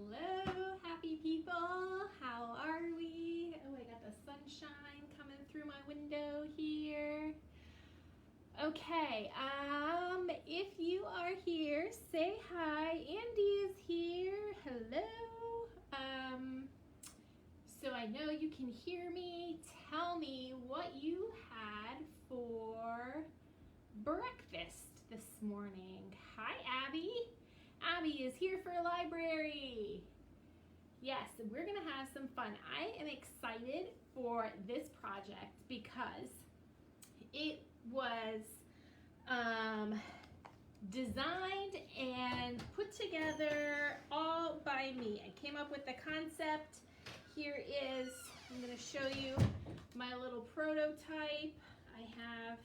Hello, happy people. How are we? Oh, I got the sunshine coming through my window here. Okay, if you are here, say hi. Andy is here. Hello. So I know you can hear me. Tell me what you had for breakfast this morning. Hi, Abby. Abby is here for library. Yes, we're gonna have some fun. I am excited for this project because it was designed and put together all by me. I came up with the concept. Here is, I'm gonna show you my little prototype. I have,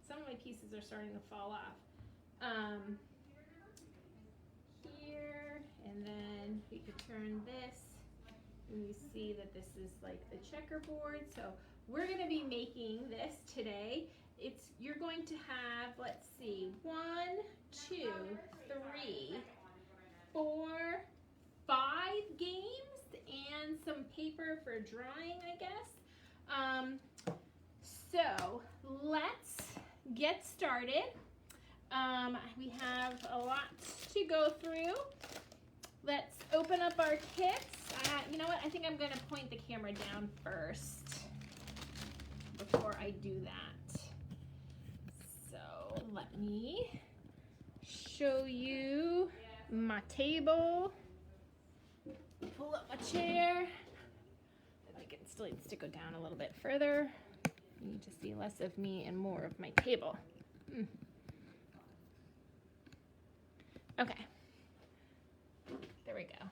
some of my pieces are starting to fall off. Here, and then we could turn this, and you see that this is like the checkerboard. So we're gonna be making this today. You're going to have, let's see, 1, 2, 3, 4, 5 games and some paper for drawing, I guess. So let's get started. We have a lot to go through. Let's open up our kits. You know what? I think I'm going to point the camera down first before I do that. So let me show you my table. Pull up my chair. I think it still needs to go down a little bit further. You need to see less of me and more of my table. Okay, there we go.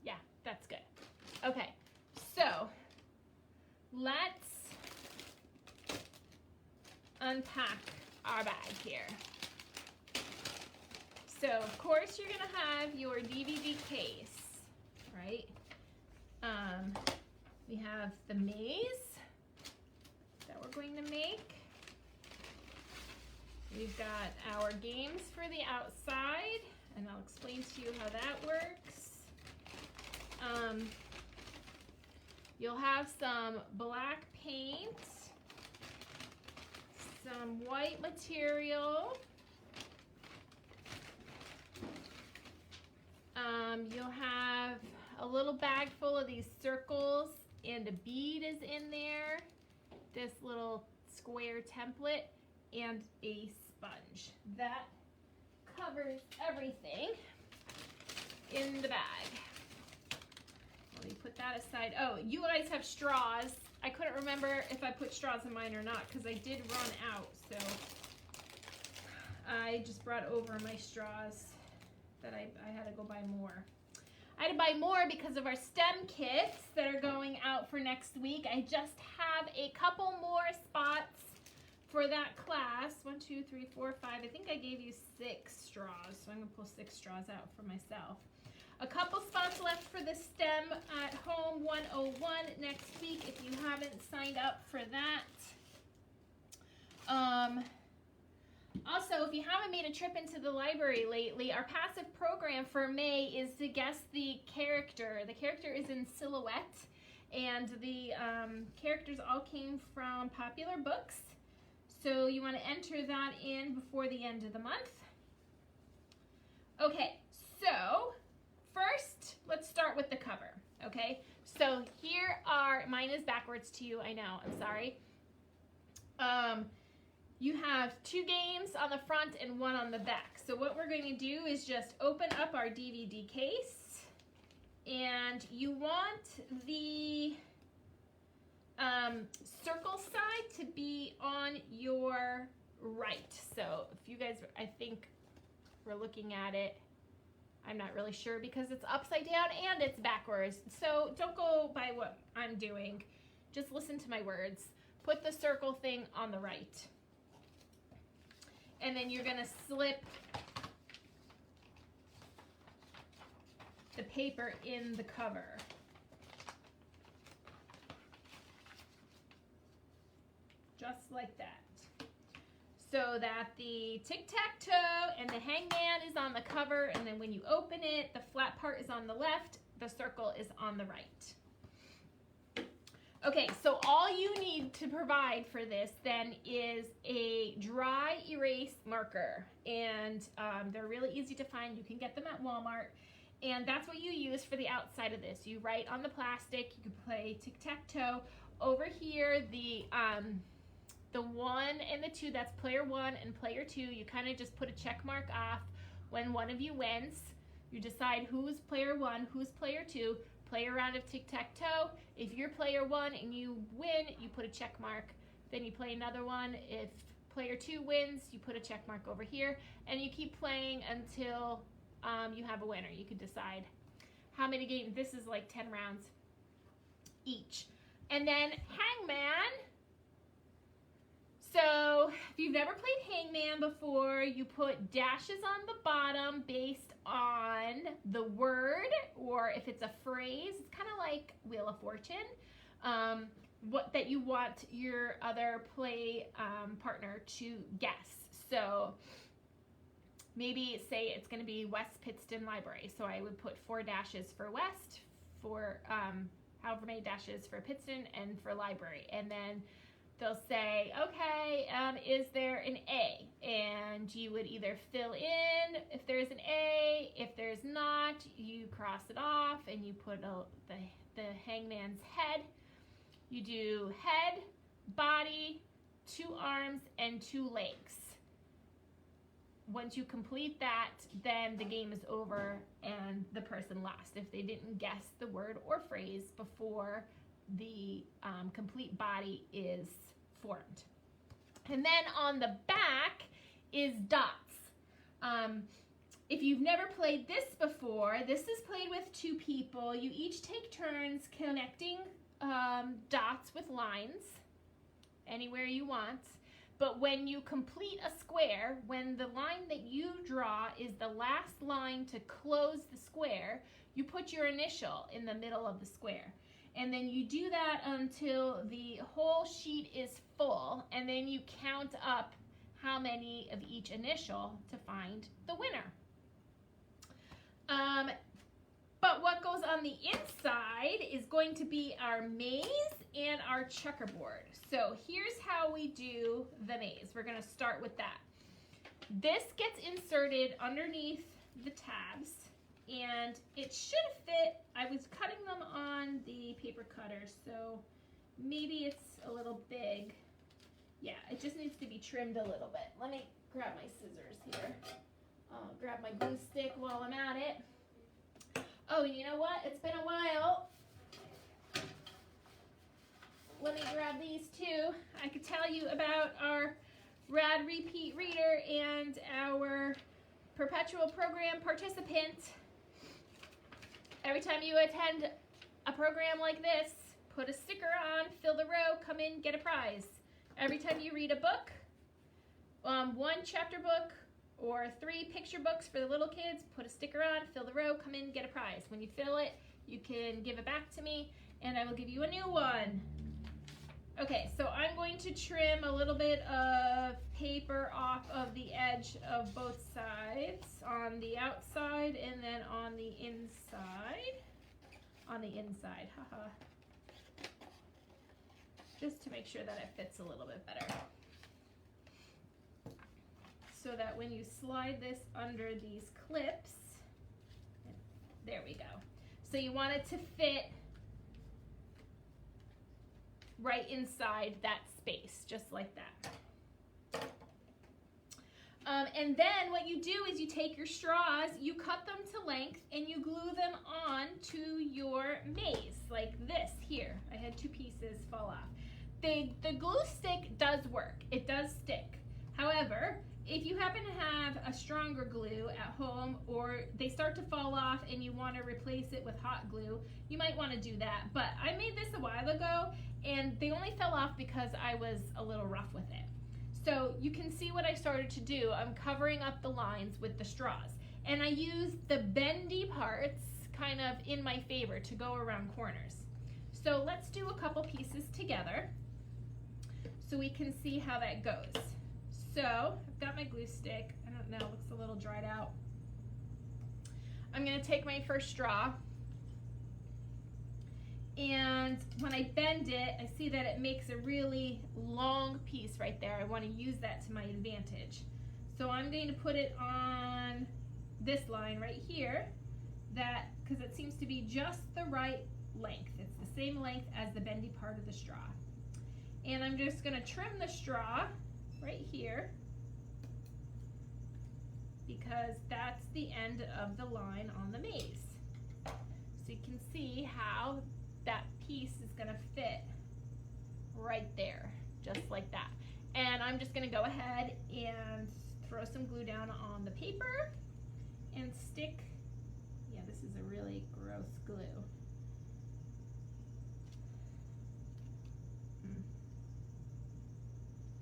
Yeah, that's good. Okay, so let's unpack our bag here. So of course you're gonna have your DVD case, right? We have the maze that we're going to make. We've got our games for the outside, and I'll explain to you how that works. You'll have some black paint, some white material, you'll have a little bag full of these circles, and a bead is in there, this little square template, and a sponge. That covers everything in the bag. Let me put that aside. Oh, you guys have straws. I couldn't remember if I put straws in mine or not because I did run out, so I just brought over my straws that I had to go buy more. I had to buy more because of our STEM kits that are going out for next week. I just have a couple more spots for that class. 1, 2, 3, 4, 5. I think I gave you 6 straws, so I'm gonna pull 6 straws out for myself. A couple spots left for the STEM at Home 101 next week if you haven't signed up for that. Also, if you haven't made a trip into the library lately, our passive program for May is to guess the character. The character is in silhouette, and the characters all came from popular books. So you want to enter that in before the end of the month. Okay, so first, let's start with the cover, okay? So here are, mine is backwards to you, I know, I'm sorry. You have 2 games on the front and 1 on the back. So what we're going to do is just open up our DVD case, and you want the circle side to be on your right. So if you guys, I think we're looking at it, I'm not really sure because it's upside down and it's backwards. So don't go by what I'm doing. Just listen to my words. Put the circle thing on the right. And then you're gonna slip the paper in the cover. Just like that. so that the tic-tac-toe and the hangman is on the cover, and then when you open it, the flat part is on the left, the circle is on the right. Okay, so all you need to provide for this then is a dry erase marker, and they're really easy to find. You can get them at Walmart, and that's what you use for the outside of this. You write on the plastic, you can play tic-tac-toe. Over here, the 1 and the 2, that's player 1 and player 2, you kind of just put a check mark off when one of you wins. You decide who's player 1, who's player 2, play a round of tic-tac-toe. If you're player 1 and you win, you put a check mark. Then you play another one. If player 2 wins, you put a check mark over here, and you keep playing until you have a winner. You can decide how many games. This is like 10 rounds each. And then hangman. So if you've never played hangman before, you put dashes on the bottom based on the word, or if it's a phrase, it's kind of like Wheel of Fortune, what that you want your other play partner to guess. So maybe say it's going to be West Pittston Library. So I would put 4 dashes for West, for however many dashes for Pittston, and for library. And then they'll say, okay, is there an A? And you would either fill in if there's an A. If there's not, you cross it off and you put the hangman's head. You do head, body, 2 arms, and 2 legs. Once you complete that, then the game is over and the person lost if they didn't guess the word or phrase before the complete body is formed. And then on the back is dots. If you've never played this before, this is played with 2 people. You each take turns connecting dots with lines anywhere you want. But when you complete a square, when the line that you draw is the last line to close the square, you put your initial in the middle of the square. And then you do that until the whole sheet is full, and then you count up how many of each initial to find the winner. But what goes on the inside is going to be our maze and our checkerboard. So here's how we do the maze. We're going to start with that. This gets inserted underneath the tabs, and it should fit. I was cutting them on the paper cutter, so maybe it's a little big. Yeah, it just needs to be trimmed a little bit. Let me grab my scissors here. I'll grab my glue stick while I'm at it. Oh, you know what? It's been a while. Let me grab these too. I could tell you about our Rad Repeat Reader and our Perpetual Program participant. Every time you attend a program like this, put a sticker on, fill the row, come in, get a prize. Every time you read a book, 1 chapter book, or 3 picture books for the little kids, put a sticker on, fill the row, come in, get a prize. When you fill it, you can give it back to me, and I will give you a new one. Okay, so I'm going to trim a little bit of paper off of the edge of both sides, on the outside and then on the inside. On the inside, haha. Just to make sure that it fits a little bit better. So that when you slide this under these clips, there we go. So you want it to fit right inside that space, just like that. And then what you do is you take your straws, you cut them to length, and you glue them on to your maze, like this here. I had 2 pieces fall off. The glue stick does work. It does stick. However, if you happen to have a stronger glue at home, or they start to fall off and you want to replace it with hot glue, you might want to do that. But I made this a while ago, and they only fell off because I was a little rough with it. So you can see what I started to do. I'm covering up the lines with the straws. And I used the bendy parts kind of in my favor to go around corners. So let's do a couple pieces together so we can see how that goes. So I've got my glue stick. I don't know, it looks a little dried out. I'm going to take my first straw, and when I bend it, I see that it makes a really long piece right there. I want to use that to my advantage. So I'm going to put it on this line right here, because it seems to be just the right length. It's the same length as the bendy part of the straw. And I'm just going to trim the straw right here, because that's the end of the line on the maze. So you can see how that piece is going to fit right there, just like that. And I'm just going to go ahead and throw some glue down on the paper and stick. Yeah, this is a really gross glue.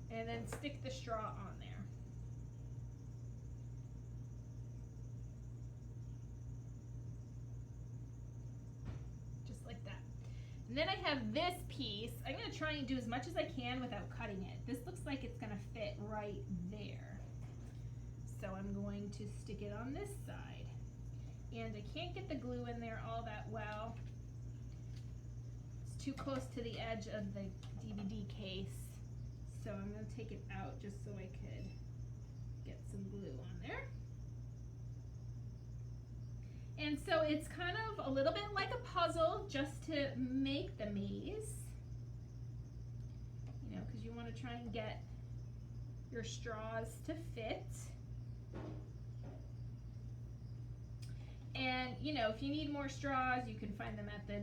And then stick the straw on there. Just like that. And then I have this piece. I'm going to try and do as much as I can without cutting it. This looks like it's going to fit right there. So I'm going to stick it on this side. And I can't get the glue in there all that well. It's too close to the edge of the DVD case. So I'm going to take it out just so I could get some glue on there. And so it's kind of a little bit like a puzzle just to make the maze. You know, because you want to try and get your straws to fit. And, you know, if you need more straws, you can find them at the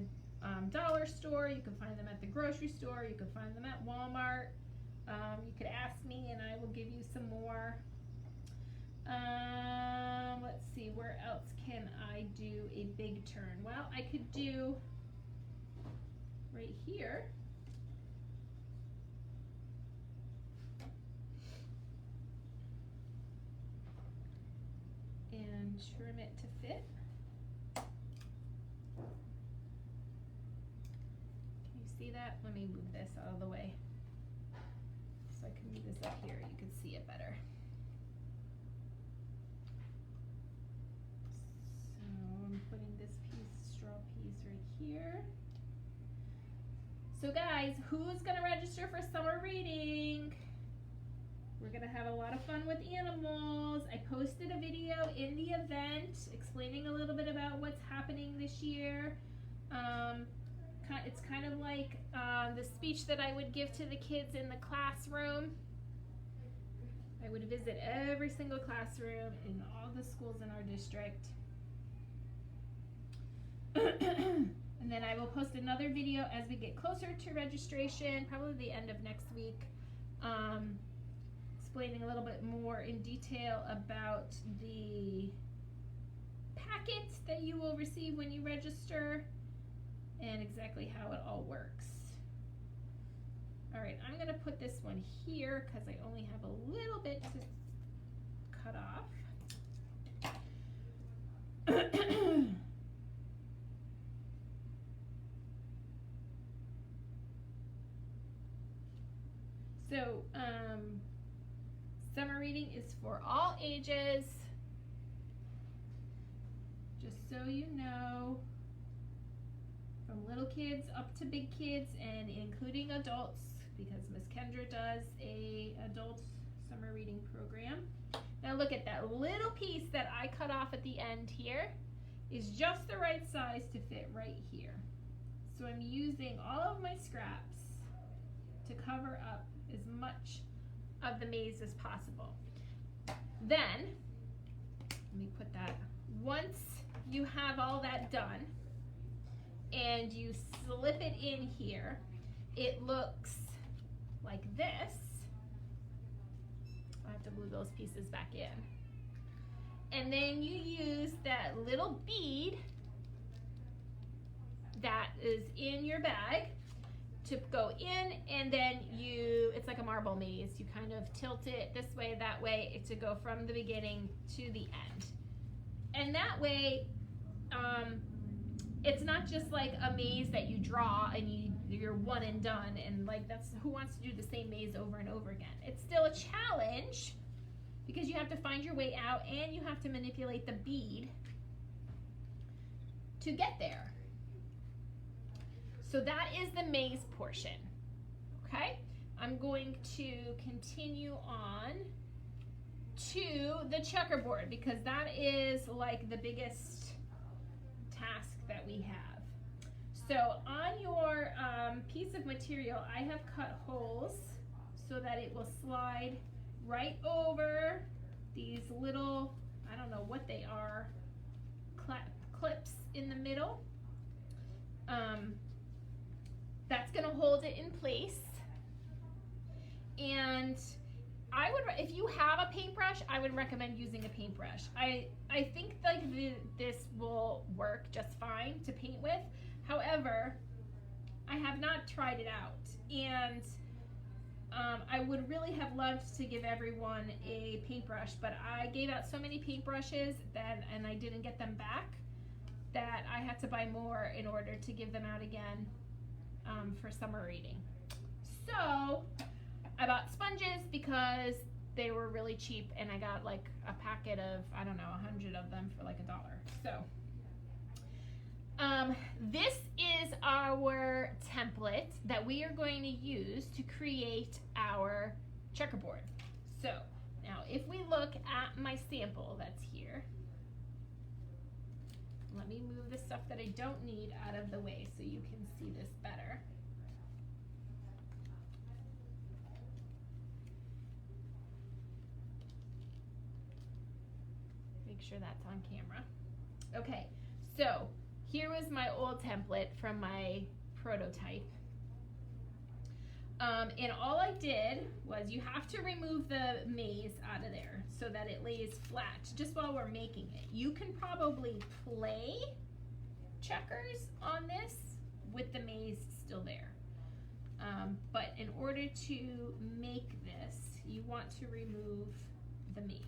dollar store, you can find them at the grocery store, you can find them at Walmart. You could ask me and I will give you some more. Let's see, where else can I do a big turn? Well, I could do right here. And trim it to fit. Can you see that? Let me move this out of the way so I can move this up here. You can see it better. So I'm putting this straw piece right here. So guys, who's going to register for summer reading? We're going to have a lot of fun with animals. I posted a video in the event explaining a little bit about what's happening this year. It's kind of like the speech that I would give to the kids in the classroom. I would visit every single classroom in all the schools in our district. And then I will post another video as we get closer to registration, probably the end of next week. Explaining a little bit more in detail about the packet that you will receive when you register and exactly how it all works. All right, I'm going to put this one here because I only have a little bit to cut off. So, summer reading is for all ages, just so you know, from little kids up to big kids and including adults, because Miss Kendra does a adult summer reading program. Now look at that little piece that I cut off at the end here is just the right size to fit right here. So I'm using all of my scraps to cover up as much of the maze as possible. Then, let me put that, once you have all that done and you slip it in here, it looks like this. I have to glue those pieces back in. And then you use that little bead that is in your bag to go in, and then it's like a marble maze. You kind of tilt it this way, that way, to go from the beginning to the end. And that way, it's not just like a maze that you draw and you're one and done, and like that's who wants to do the same maze over and over again. It's still a challenge because you have to find your way out and you have to manipulate the bead to get there. So that is the maze portion. Okay, I'm going to continue on to the checkerboard because that is like the biggest task that we have. So on your piece of material, I have cut holes so that it will slide right over these little, I don't know what they are, clips in the middle. That's going to hold it in place. And I would, if you have a paintbrush, I would recommend using a paintbrush. I think like this will work just fine to paint with. However, I have not tried it out, and I would really have loved to give everyone a paintbrush, but I gave out so many paintbrushes and I didn't get them back that I had to buy more in order to give them out again for summer reading. So I bought sponges because they were really cheap, and I got like a packet of, I don't know, 100 of them for like $1. So this is our template that we are going to use to create our checkerboard. So now if we look at my sample that's here, let me move the stuff that I don't need out of the way so you can see this better. Make sure that's on camera. Okay, so here was my old template from my prototype. And all I did was, you have to remove the maze out of there so that it lays flat just while we're making it. You can probably play checkers on this with the maze still there. But in order to make this, you want to remove the maze.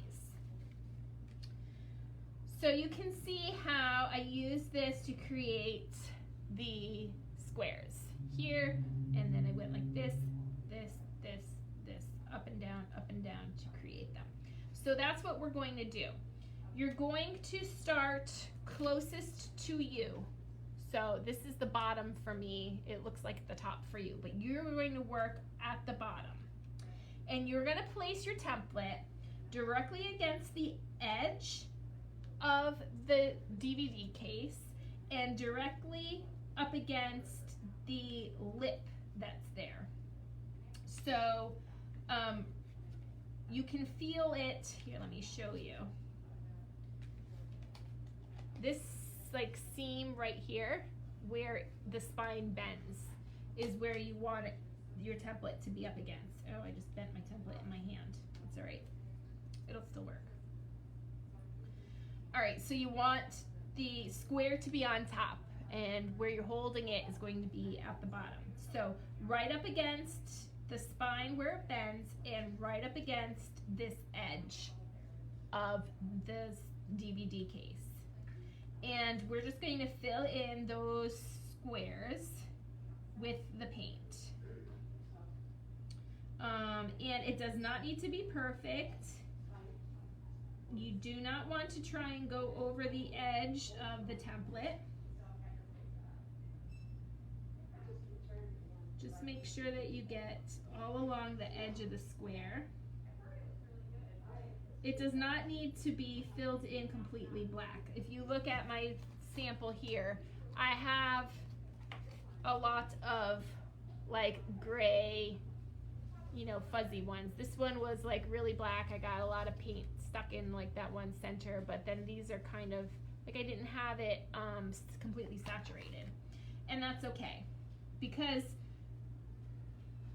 So you can see how I use this to create the squares here, and then I went like this, up and down to create them. So that's what we're going to do. You're going to start closest to you. So this is the bottom for me. It looks like the top for you, but you're going to work at the bottom. And you're going to place your template directly against the edge of the DVD case and directly up against the lip that's there. So you can feel it. Here, let me show you. This like seam right here where the spine bends is where you want your template to be up against. Oh, I just bent my template in my hand. That's all right. It'll still work. All right, so you want the square to be on top, and where you're holding it is going to be at the bottom. So right up against the spine where it bends, and right up against this edge of this DVD case. And we're just going to fill in those squares with the paint. And it does not need to be perfect. You do not want to try and go over the edge of the template. Just make sure that you get all along the edge of the square. It does not need to be filled in completely black. If you look at my sample here, I have a lot of like gray, you know, fuzzy ones. This one was like really black. I got a lot of paint stuck in like that one center, but then these are kind of like I didn't have it completely saturated. And that's okay, because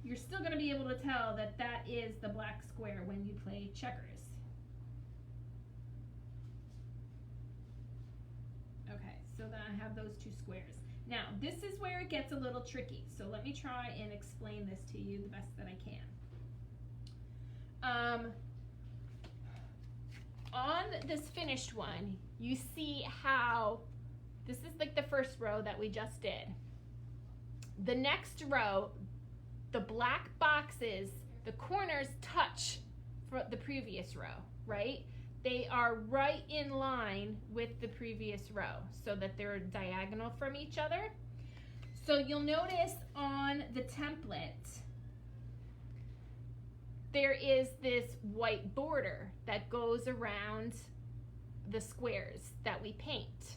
you're still going to be able to tell that that is the black square when you play checkers. Okay, so then I have those two squares. Now, this is where it gets a little tricky, so let me try and explain this to you the best that I can. On this finished one, you see how this is like the first row that we just did. the next row, the black boxes, the corners touch for the previous row, right? They are right in line with the previous row so that they're diagonal from each other. So you'll notice on the template, there is this white border that goes around the squares that we paint.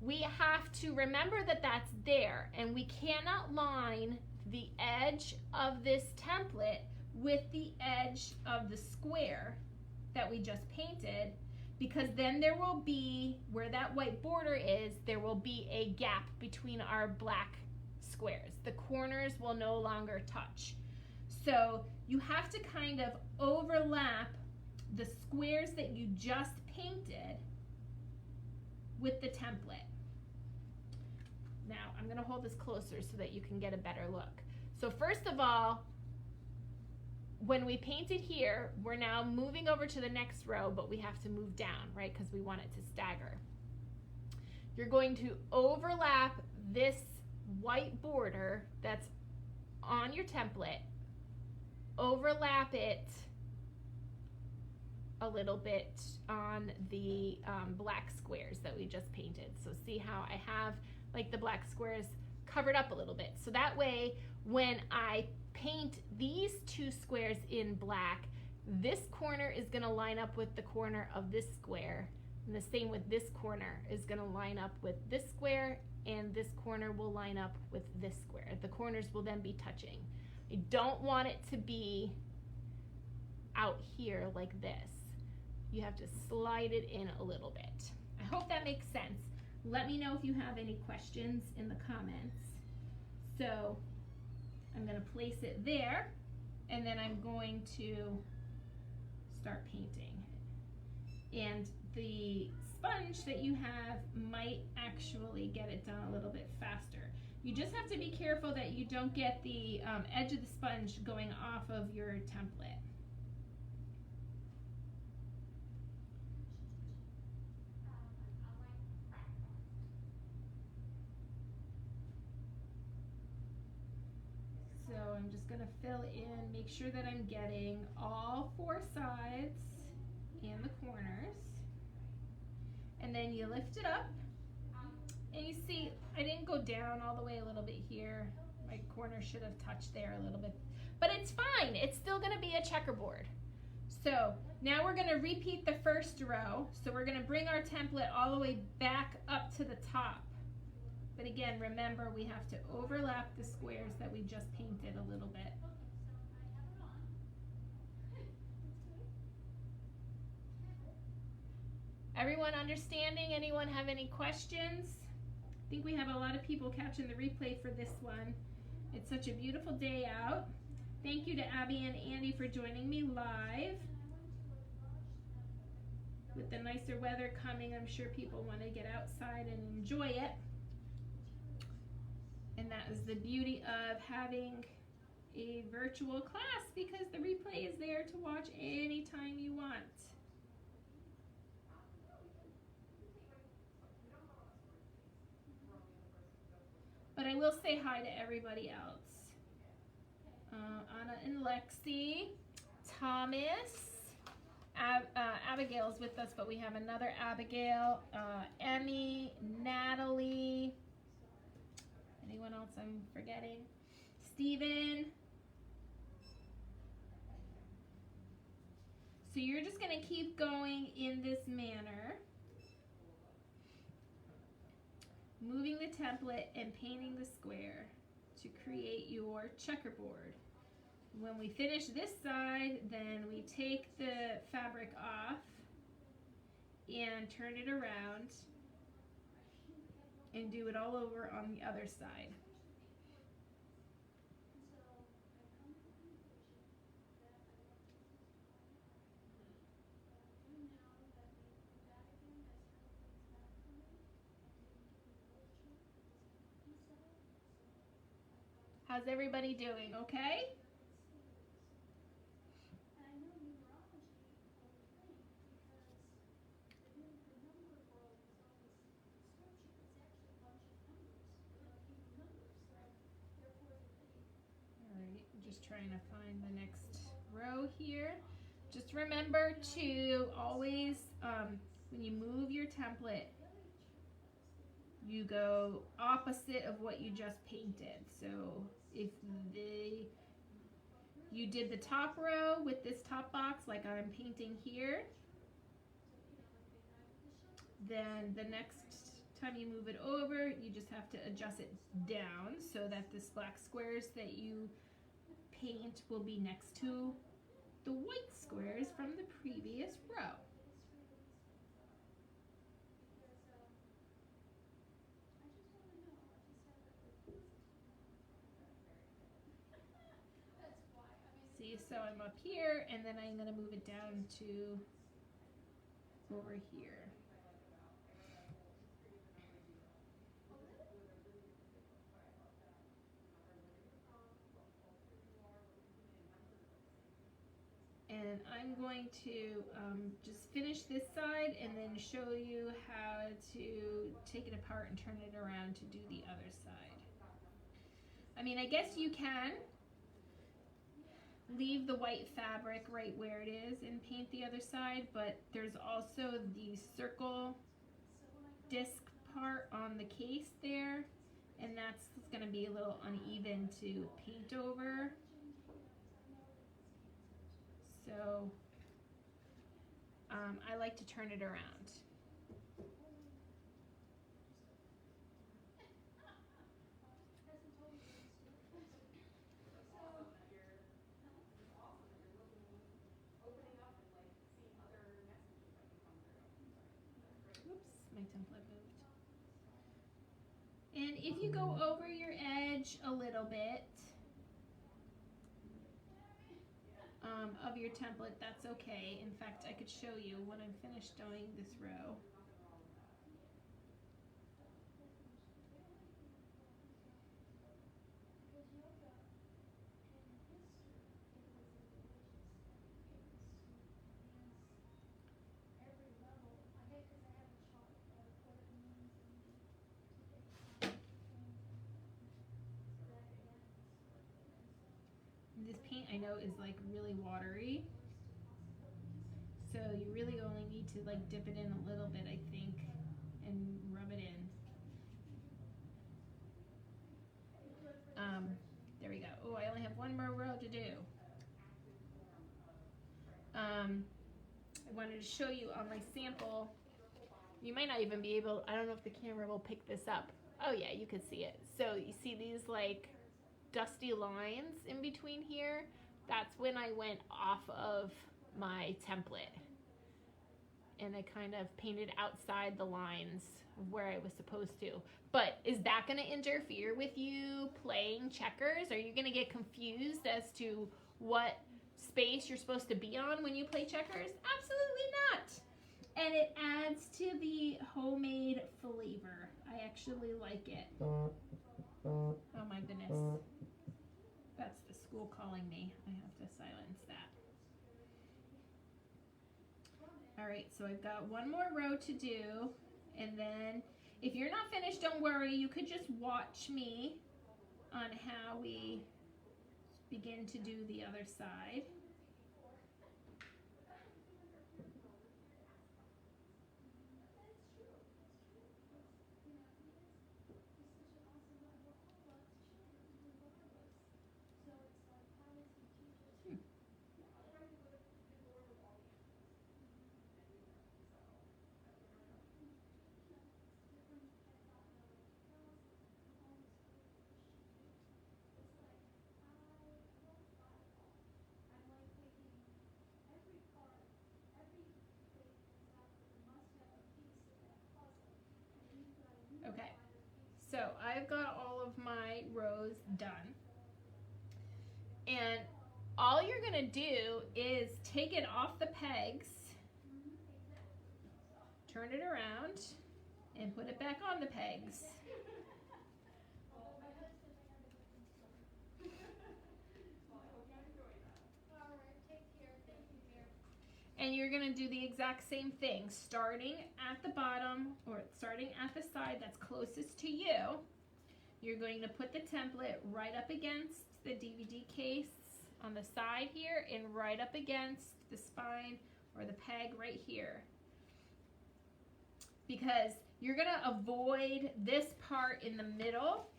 We have to remember that that's there, and we cannot line the edge of this template with the edge of the square that we just painted, because then there will be, where that white border is, there will be a gap between our black squares. The corners will no longer touch. So you have to kind of overlap the squares that you just painted with the template. Now I'm going to hold this closer so that you can get a better look. So first of all, when we painted here, we're now moving over to the next row, but we have to move down, right? Because we want it to stagger. You're going to overlap this white border that's on your template, overlap it a little bit on the black squares that we just painted. So see how I have like the black squares covered up a little bit. So that way, when I paint these two squares in black, this corner is going to line up with the corner of this square, and the same with this corner is going to line up with this square, and this corner will line up with this square. The corners will then be touching. You don't want it to be out here like this. You have to slide it in a little bit. I hope that makes sense. Let me know if you have any questions in the comments. So I'm going to place it there, and then I'm going to start painting. And the sponge that you have might actually get it done a little bit faster. You just have to be careful that you don't get the edge of the sponge going off of your template. So I'm just going to fill in, make sure that I'm getting all four sides and the corners. And then you lift it up, and you see I didn't go down all the way a little bit here. My corner should have touched there a little bit, but it's fine. It's still going to be a checkerboard. So now we're going to repeat the first row. So we're going to bring our template all the way back up to the top. But again, remember, we have to overlap the squares that we just painted a little bit. Everyone understanding? Anyone have any questions? I think we have a lot of people catching the replay for this one. It's such a beautiful day out. Thank you to Abby and Andy for joining me live. With the nicer weather coming, I'm sure people want to get outside and enjoy it. And that is the beauty of having a virtual class, because the replay is there to watch anytime you want. But I will say hi to everybody else. Anna and Lexi, Thomas, Abigail's with us, but we have another Abigail, Emmy, Natalie. Anyone else I'm forgetting? Steven. So you're just going to keep going in this manner, moving the template and painting the square to create your checkerboard. When we finish this side, then we take the fabric off and turn it around and do it all over on the other side. How's everybody doing? Okay? Just trying to find the next row here. Just remember to always, when you move your template, you go opposite of what you just painted. So if you did the top row with this top box like I'm painting here, then the next time you move it over, you just have to adjust it down so that the black squares that you paint will be next to the white squares from the previous row. See, so I'm up here, and then I'm going to move it down to over here. And I'm going to just finish this side and then show you how to take it apart and turn it around to do the other side. I mean, I guess you can leave the white fabric right where it is and paint the other side, but there's also the circle disc part on the case there, and that's going to be a little uneven to paint over. So I like to turn it around. Oops, my template moved. And if you go over your edge a little bit of your template, that's okay. In fact, I could show you when I'm finished doing this row. This paint, I know, is like really watery, so you really only need to like dip it in a little bit, I think, and rub it in. There we go. Oh, I only have one more row to do. I wanted to show you on my sample. You might not even be able, I don't know if the camera will pick this up. Oh yeah, you can see it. So you see these like dusty lines in between here? That's when I went off of my template and I kind of painted outside the lines of where I was supposed to. But is that going to interfere with you playing checkers? Are you going to get confused as to what space you're supposed to be on when you play checkers? Absolutely not. And it adds to the homemade flavor. I actually like it. Oh my goodness. That's the school calling me. I have to silence that. Alright, so I've got one more row to do, and then if you're not finished, don't worry. You could just watch me on how we begin to do the other side. Okay, so I've got all of my rows done. And all you're going to do is take it off the pegs, turn it around, and put it back on the pegs. And you're going to do the exact same thing, starting at the bottom or starting at the side that's closest to you. You're going to put the template right up against the DVD case on the side here and right up against the spine or the peg right here. Because you're gonna avoid this part in the middle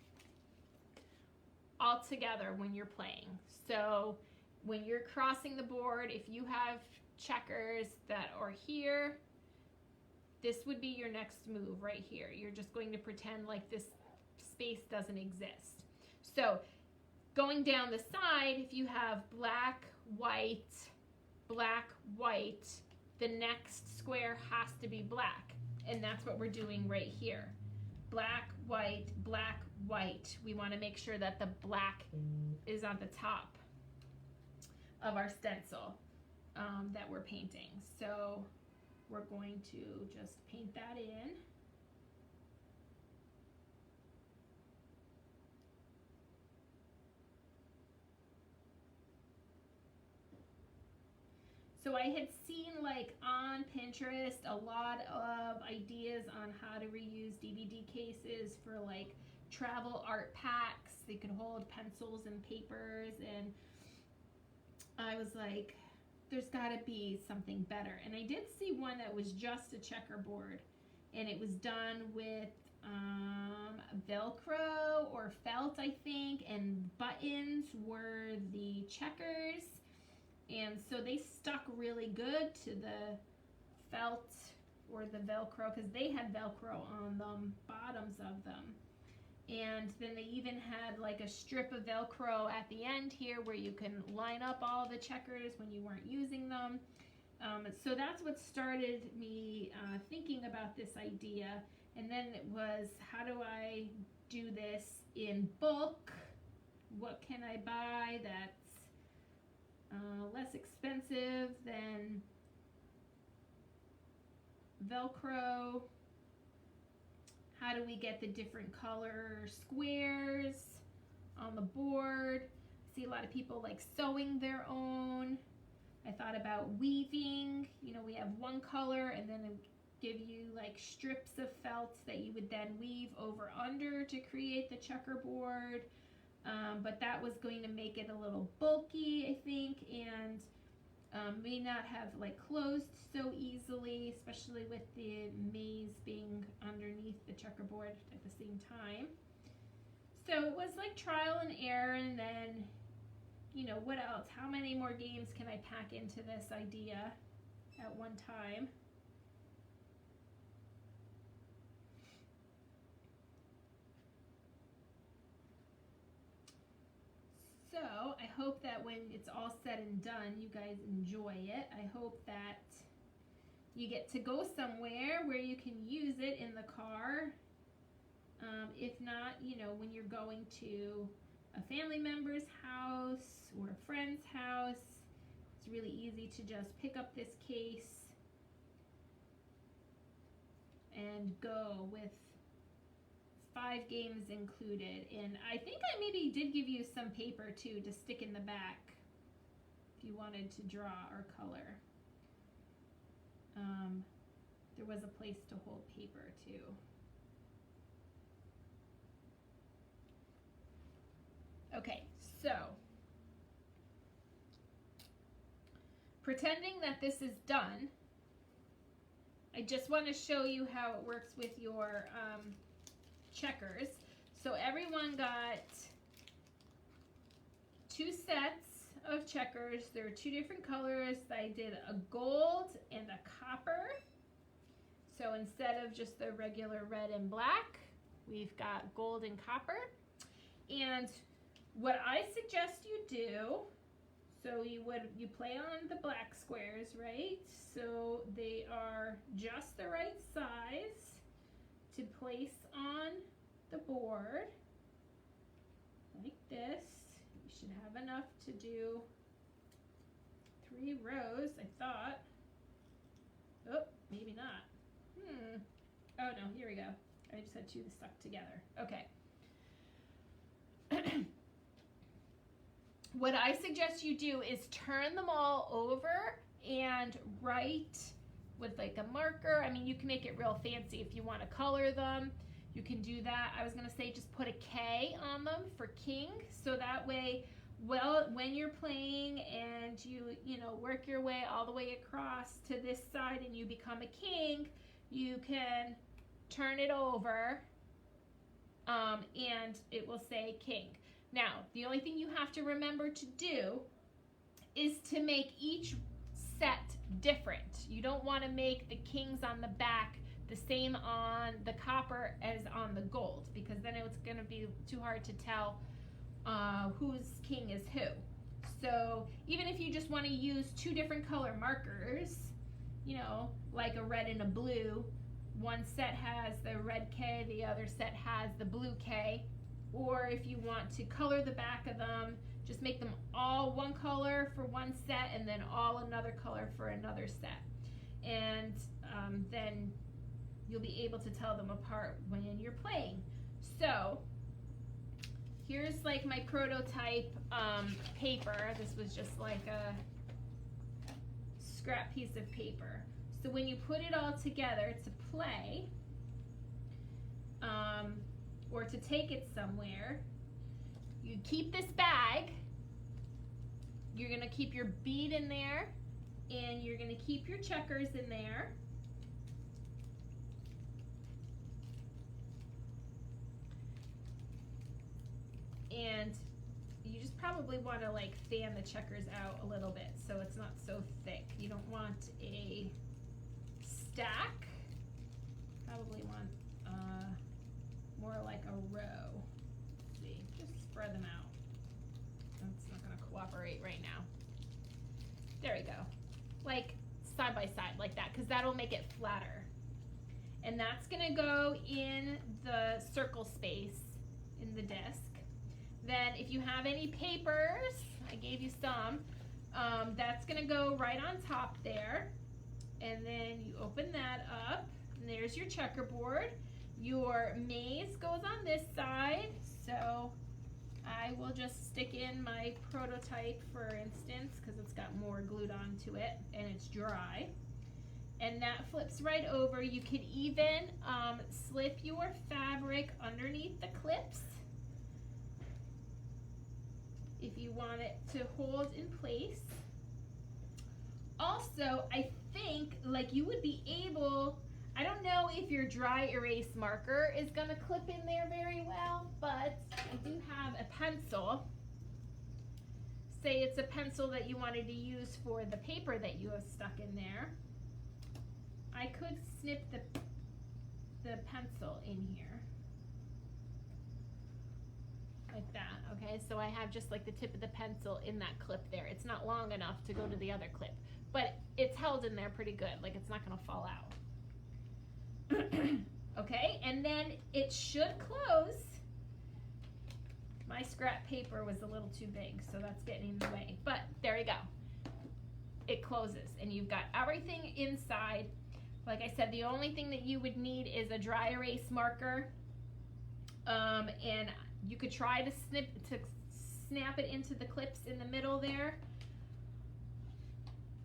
altogether when you're playing. So when you're crossing the board, if you have checkers that are here, this would be your next move right here. You're just going to pretend like this space doesn't exist. So going down the side, if you have black, white, the next square has to be black. And that's what we're doing right here. Black, white, black, white. We want to make sure that the black is on the top of our stencil that we're painting. So we're going to just paint that in. So I had seen like on Pinterest a lot of ideas on how to reuse DVD cases for like travel art packs. They could hold pencils and papers, and I was like, there's gotta be something better. And I did see one that was just a checkerboard, and it was done with Velcro or felt, I think, and buttons were the checkers. And so they stuck really good to the felt or the Velcro, because they had Velcro on the bottoms of them. And then they even had like a strip of Velcro at the end here where you can line up all the checkers when you weren't using them. So that's what started me thinking about this idea. And then it was, how do I do this in bulk? What can I buy that's less expensive than Velcro? How do we get the different color squares on the board? I see a lot of people like sewing their own. I thought about weaving. You know, we have one color and then give you like strips of felt that you would then weave over under to create the checkerboard. But that was going to make it a little bulky, I think, and may not have like closed so easily, especially with the maze being underneath the checkerboard at the same time. So it was like trial and error, and then, you know, what else? How many more games can I pack into this idea at one time? So I hope that when it's all said and done, you guys enjoy it. I hope that you get to go somewhere where you can use it in the car. If not, you know, when you're going to a family member's house or a friend's house, it's really easy to just pick up this case and go with 5 games included. And I think I maybe did give you some paper too to stick in the back if you wanted to draw or color. There was a place to hold paper too. Okay, so pretending that this is done, I just want to show you how it works with your checkers. So everyone got 2 sets of checkers. There are 2 different colors. I did a gold and a copper. So instead of just the regular red and black, we've got gold and copper. And what I suggest you do, so you play on the black squares, right? So they are just the right size to place on the board, like this. You should have enough to do 3 rows, I thought. Oh, maybe not. Oh no, here we go. I just had 2 stuck together. Okay. What I suggest you do is turn them all over and write with like a marker. I mean, you can make it real fancy if you want to color them. You can do that. I was going to say just put a K on them for king, so that way well, when you're playing and you know, work your way all the way across to this side and you become a king, you can turn it over and it will say king. Now, the only thing you have to remember to do is to make each set different. You don't want to make the kings on the back the same on the copper as on the gold, because then it's going to be too hard to tell whose king is who. So even if you just want to use two different color markers, you know, like a red and a blue, one set has the red K, the other set has the blue K, or if you want to color the back of them, just make them all one color for one set and then all another color for another set. And then you'll be able to tell them apart when you're playing. So here's like my prototype paper. This was just like a scrap piece of paper. So when you put it all together to play, or to take it somewhere, you keep this bag. You're gonna keep your bead in there, and you're gonna keep your checkers in there. And you just probably want to like fan the checkers out a little bit so it's not so thick. You don't want a stack. Probably want more like a row. Let's see, just spread them out. That's not going to cooperate right now. There we go. Like side by side like that, because that'll make it flatter. And that's going to go in the circle space in the disc. Then if you have any papers, I gave you some, that's going to go right on top there. And then you open that up, and there's your checkerboard. Your maze goes on this side, so I will just stick in my prototype, for instance, because it's got more glued onto it and it's dry. And that flips right over. You could even slip your fabric underneath the clips if you want it to hold in place. Also, I think like you would be able, I don't know if your dry erase marker is gonna clip in there very well, but I do have a pencil. Say it's a pencil that you wanted to use for the paper that you have stuck in there. I could snip the pencil in here. Like that, okay? So I have just like the tip of the pencil in that clip there. It's not long enough to go to the other clip, but it's held in there pretty good. Like it's not gonna fall out. Okay, and then it should close. My scrap paper was a little too big, so that's getting in the way, but there you go. It closes, and you've got everything inside. Like I said, the only thing that you would need is a dry erase marker, and you could try to snap it into the clips in the middle there.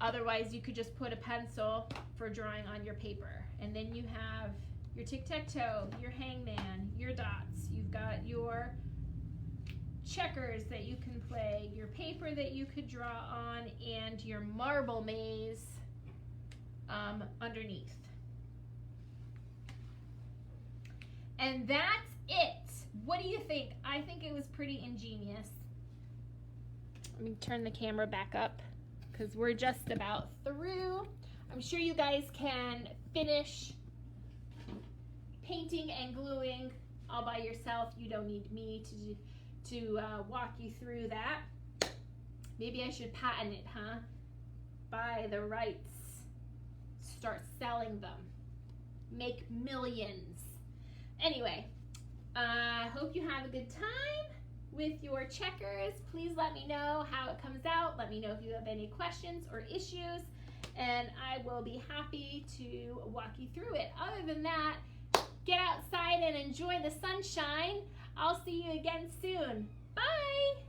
Otherwise, you could just put a pencil for drawing on your paper. And then you have your tic-tac-toe, your hangman, your dots. You've got your checkers that you can play, your paper that you could draw on, and your marble maze underneath. And that's it. What do you think? I think it was pretty ingenious. Let me turn the camera back up because we're just about through. I'm sure you guys can finish painting and gluing all by yourself. You don't need me to walk you through that. Maybe I should patent it, huh? Buy the rights. Start selling them. Make millions. Anyway. I hope you have a good time with your checkers. Please let me know how it comes out. Let me know if you have any questions or issues, and I will be happy to walk you through it. Other than that, get outside and enjoy the sunshine. I'll see you again soon. Bye!